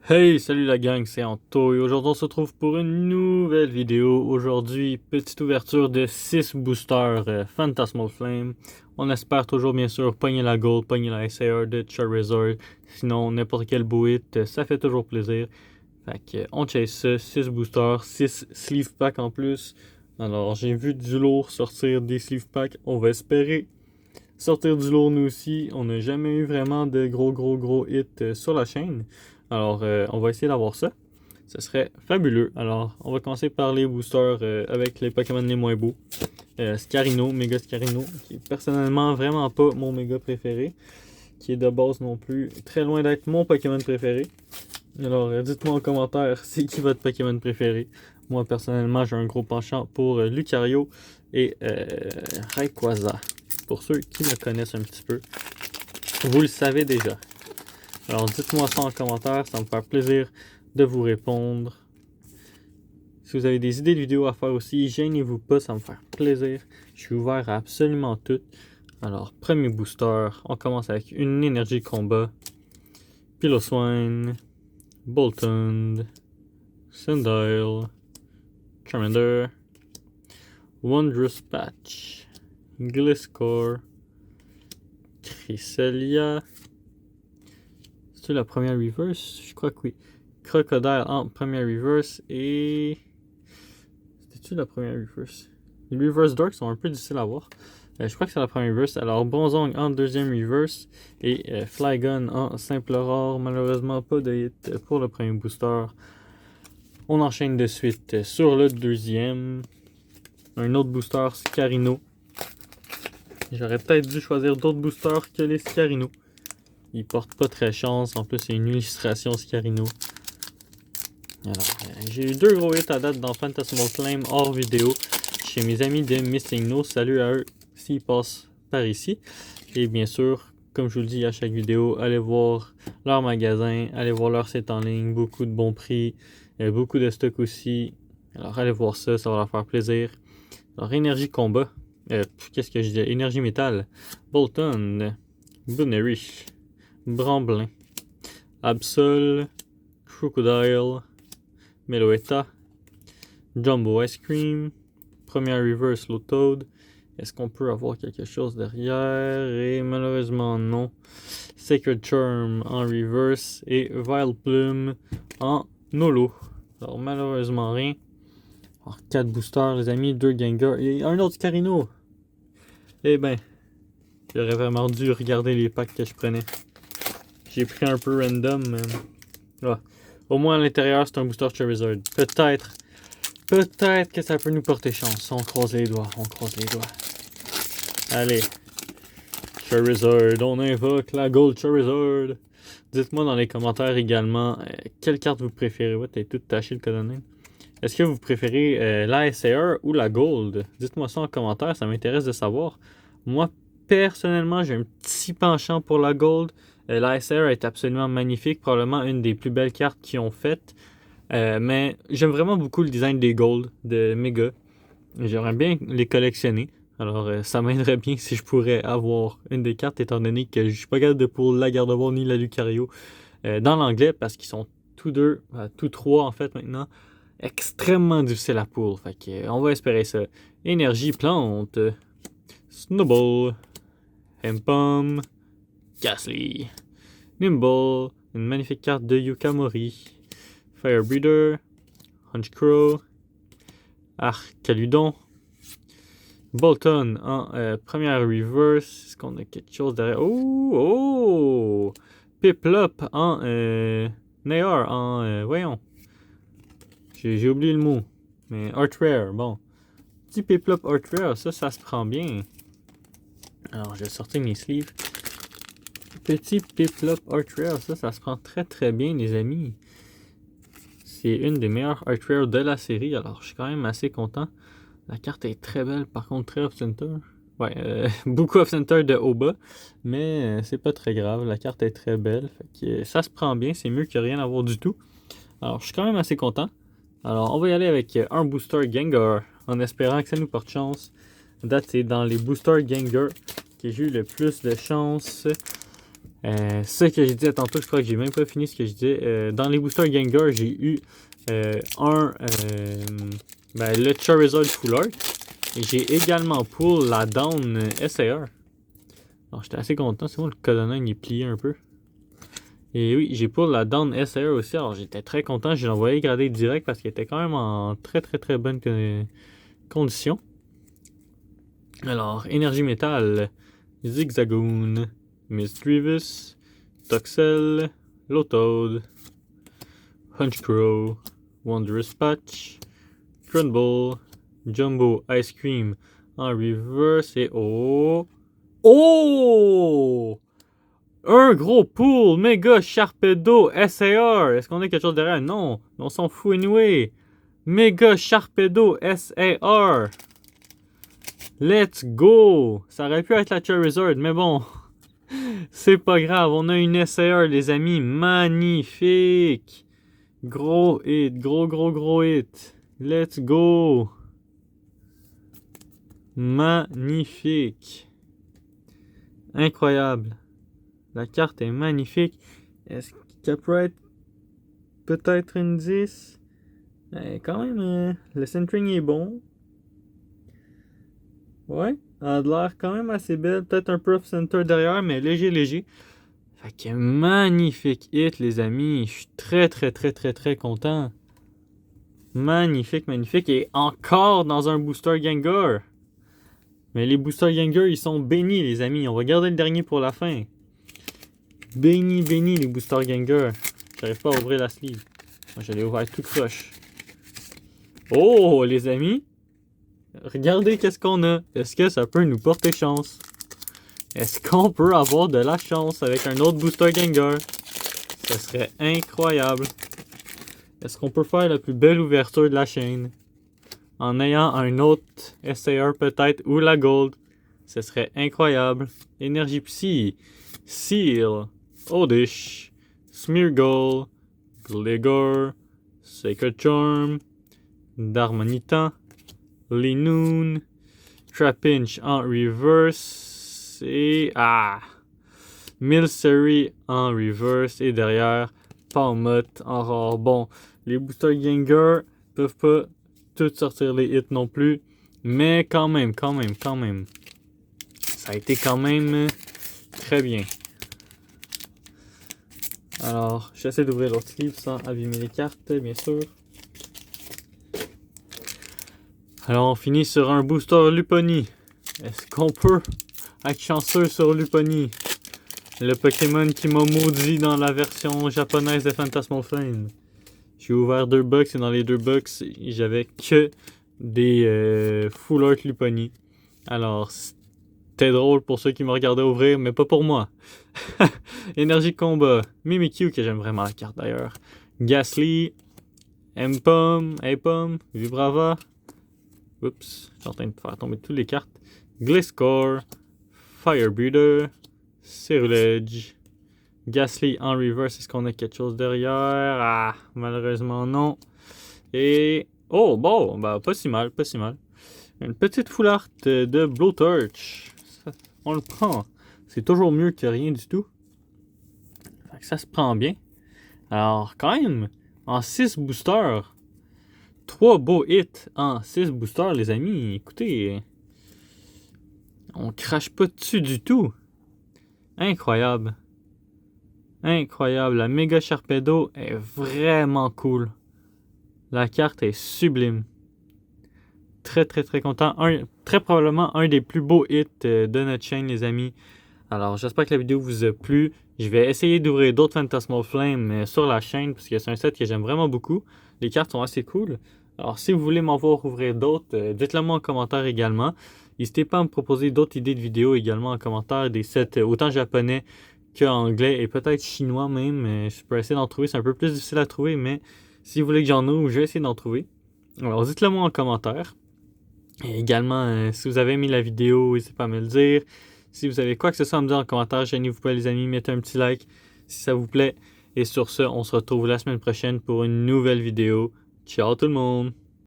Hey, salut la gang, c'est Anto et aujourd'hui on se retrouve pour une nouvelle vidéo. Aujourd'hui, petite ouverture de 6 boosters Phantasmal Flame. On espère toujours bien sûr pogner la Gold, pogner la SAR de Charizard. Sinon, n'importe quel Buit, ça fait toujours plaisir. Fait que on chase ça, 6 boosters, 6 sleeve packs en plus. Alors j'ai vu du lourd sortir des sleeve packs, on va espérer sortir du lourd nous aussi. On n'a jamais eu vraiment de gros hits sur la chaîne. Alors, on va essayer d'avoir ça. Ce serait fabuleux. Alors, on va commencer par les boosters avec les Pokémon les moins beaux. Scarino, Méga Scarino, qui est personnellement vraiment pas mon méga préféré. Qui est de base non plus très loin d'être mon Pokémon préféré. Alors, dites-moi en commentaire, c'est qui votre Pokémon préféré. Moi, personnellement, j'ai un gros penchant pour Lucario et Rayquaza. Pour ceux qui me connaissent un petit peu, vous le savez déjà. Alors dites-moi ça en commentaire, ça me fait plaisir de vous répondre. Si vous avez des idées de vidéos à faire aussi, gênez-vous pas, ça me fait plaisir. Je suis ouvert à absolument tout. Alors, premier booster, on commence avec une énergie combat. Piloswine, Boltund, Sandile, Charmander, Wondrous Patch, Gliscor, Cresselia. C'est la première reverse? Je crois que oui. Crocodile en première reverse et. C'était-tu la première reverse? Les reverse dark sont un peu difficiles à voir. Je crois que c'est la première reverse. Alors, Bronzong en deuxième reverse et Flygon en simple rare. Malheureusement, pas de hit pour le premier booster. On enchaîne de suite sur le deuxième. Un autre booster, Scarino. J'aurais peut-être dû choisir d'autres boosters que les Scarino. Ils portent pas très chance. En plus, il y a une illustration Scarino. Alors, j'ai eu deux gros hits à date dans Phantasmal Flame hors vidéo chez mes amis de Missing No. Salut à eux s'ils passent par ici. Et bien sûr, comme je vous le dis à chaque vidéo, allez voir leur magasin, allez voir leur site en ligne, beaucoup de bons prix, beaucoup de stock aussi. Alors, allez voir ça, ça va leur faire plaisir. Alors, énergie combat. Qu'est-ce que je dis? Énergie métal. Bolton, Bunnerich, Bramblin, Absol, Crocodile, Meloetta, Jumbo Ice Cream, première reverse Low Toad. Est-ce qu'on peut avoir quelque chose derrière? Et malheureusement non. Sacred Charm en reverse et Vileplume en holo. Alors malheureusement rien. Alors 4 boosters les amis, 2 Gengar et un autre Carino. Eh ben, j'aurais vraiment dû regarder les packs que je prenais. J'ai pris un peu random. Ouais. Au moins à l'intérieur, c'est un booster Charizard. Peut-être que ça peut nous porter chance. On croise les doigts, on croise les doigts. Allez. Charizard, on invoque la Gold Charizard. Dites-moi dans les commentaires également quelle carte vous préférez. Ouais, t'as tout taché le colonel. Est-ce que vous préférez la SAR ou la Gold? Dites-moi ça en commentaire, ça m'intéresse de savoir. Moi, personnellement, j'ai un petit penchant pour la Gold. La SAR est absolument magnifique, probablement une des plus belles cartes qu'ils ont faites. Mais j'aime vraiment beaucoup le design des Gold de Mega. J'aimerais bien les collectionner. Alors, ça m'aiderait bien si je pourrais avoir une des cartes, étant donné que je suis pas capable de pour la Gardevoir ni la Lucario dans l'anglais, parce qu'ils sont tous trois en fait maintenant, extrêmement difficiles à pull. Fait que, on va espérer ça. Énergie plante, Snowball, Hempom, Ghastly, Nimble, une magnifique carte de Yukamori, Fire Breeder, Honchkrow, Arcaludon, Bolton en première reverse. Est-ce qu'on a quelque chose derrière? Oh! Piplup en Nair en voyons. J'ai oublié le mot. Mais Art Rare, bon. Petit Piplup Art Rare, ça se prend bien. Alors, je vais sortir mes sleeves. Petit Piplup Art Rare, ça se prend très bien, les amis. C'est une des meilleures Art Rare de la série, alors je suis quand même assez content. La carte est très belle, par contre très off-center. Ouais, beaucoup off-center de haut bas, mais c'est pas très grave, la carte est très belle. Fait que, ça se prend bien, c'est mieux que rien à voir du tout. Alors, je suis quand même assez content. Alors, on va y aller avec un booster Gengar, en espérant que ça nous porte chance. À date, c'est dans les boosters Gengar que j'ai eu le plus de chance. Ce que je disais tantôt, je crois que j'ai même pas fini ce que je disais. Dans les boosters Gengar, j'ai eu le Charizard Full Art. Et j'ai également pull la Down SAR. Alors j'étais assez content, c'est bon, le Colonel il est plié un peu. Et oui, j'ai pull la Down SAR aussi, alors j'étais très content, je l'ai envoyé grader direct parce qu'il était quand même en très très très bonne condition. Alors, Énergie Métal, Zigzagoon, Misdreavus, Toxel, Lotode, Hunchcrow, Wondrous Patch, Trundle, Jumbo Ice Cream en reverse et oh! Oh! Un gros pool, Mega Sharpedo SAR. Est-ce qu'on a quelque chose derrière? Non, on s'en fout anyway. Mega Sharpedo SAR. Let's go! Ça aurait pu être la Charizard, mais bon. C'est pas grave, on a une SAR, les amis. Magnifique! Gros hit, gros hit. Let's go! Magnifique! Incroyable! La carte est magnifique. Est-ce qu'elle peut être peut-être une 10? Quand même, le centering est bon. Ouais, elle a l'air quand même assez belle. Peut-être un peu off-center derrière, mais léger. Fait que magnifique hit, les amis. Je suis très content. Magnifique. Et encore dans un booster Gengar. Mais les boosters Gengar, ils sont bénis, les amis. On va garder le dernier pour la fin. Béni, les boosters Gengar. J'arrive pas à ouvrir la sleeve. Moi, je l'ai ouvert tout croche. Oh, les amis. Regardez qu'est-ce qu'on a. Est-ce que ça peut nous porter chance? Est-ce qu'on peut avoir de la chance avec un autre booster Gengar? Ce serait incroyable. Est-ce qu'on peut faire la plus belle ouverture de la chaîne? En ayant un autre SAR peut-être ou la Gold. Ce serait incroyable. Énergie Psy. Seal. Oddish. Smeargle. Gligar. Sacred Charm. Darmanitan. Linoon. Trapinch en reverse. Et. Milcery en reverse. Et derrière, Palmot en rare. Bon, les boosters Gengar peuvent pas tout sortir les hits non plus. Mais quand même. Ça a été quand même très bien. Alors, j'essaie d'ouvrir l'autre sleeve sans abîmer les cartes, bien sûr. Alors, on finit sur un booster Luponi. Est-ce qu'on peut être chanceux sur Luponi? Le Pokémon qui m'a maudit dans la version japonaise de Phantasmal Flame. J'ai ouvert 2 box et dans les 2 box, j'avais que des Full Art Luponi. Alors, c'était drôle pour ceux qui me regardaient ouvrir, mais pas pour moi. Énergie Combat, Mimikyu, que j'aime vraiment la carte d'ailleurs. Ghastly, Apom, Vibrava. Oups, je suis en train de faire tomber toutes les cartes. Gliscor, Fire Breather, Cerulege, Ghastly en reverse. Est-ce qu'on a quelque chose derrière? Malheureusement non. Et oh bon, pas si mal. Une petite full art de Blowtorch. On le prend. C'est toujours mieux que rien du tout. Fait que ça se prend bien. Alors quand même, en 6 boosters, 3 beaux hits en 6 boosters, les amis. Écoutez, on crache pas dessus du tout. Incroyable. La Mega Sharpedo est vraiment cool. La carte est sublime. Très content. Très probablement un des plus beaux hits de notre chaîne, les amis. Alors, j'espère que la vidéo vous a plu. Je vais essayer d'ouvrir d'autres Phantasmal Flame sur la chaîne parce que c'est un set que j'aime vraiment beaucoup. Les cartes sont assez cool. Alors, si vous voulez m'en voir ouvrir d'autres, dites-le moi en commentaire également. N'hésitez pas à me proposer d'autres idées de vidéos également en commentaire. Des sets autant japonais qu'anglais et peut-être chinois même. Je peux essayer d'en trouver. C'est un peu plus difficile à trouver, mais si vous voulez que j'en ouvre, je vais essayer d'en trouver. Alors, dites-le moi en commentaire. Et également, si vous avez aimé la vidéo, n'hésitez pas à me le dire. Si vous avez quoi que ce soit à me dire en commentaire, gênez-vous pas les amis, mettez un petit like si ça vous plaît. Et sur ce, on se retrouve la semaine prochaine pour une nouvelle vidéo. Ciao tout le monde!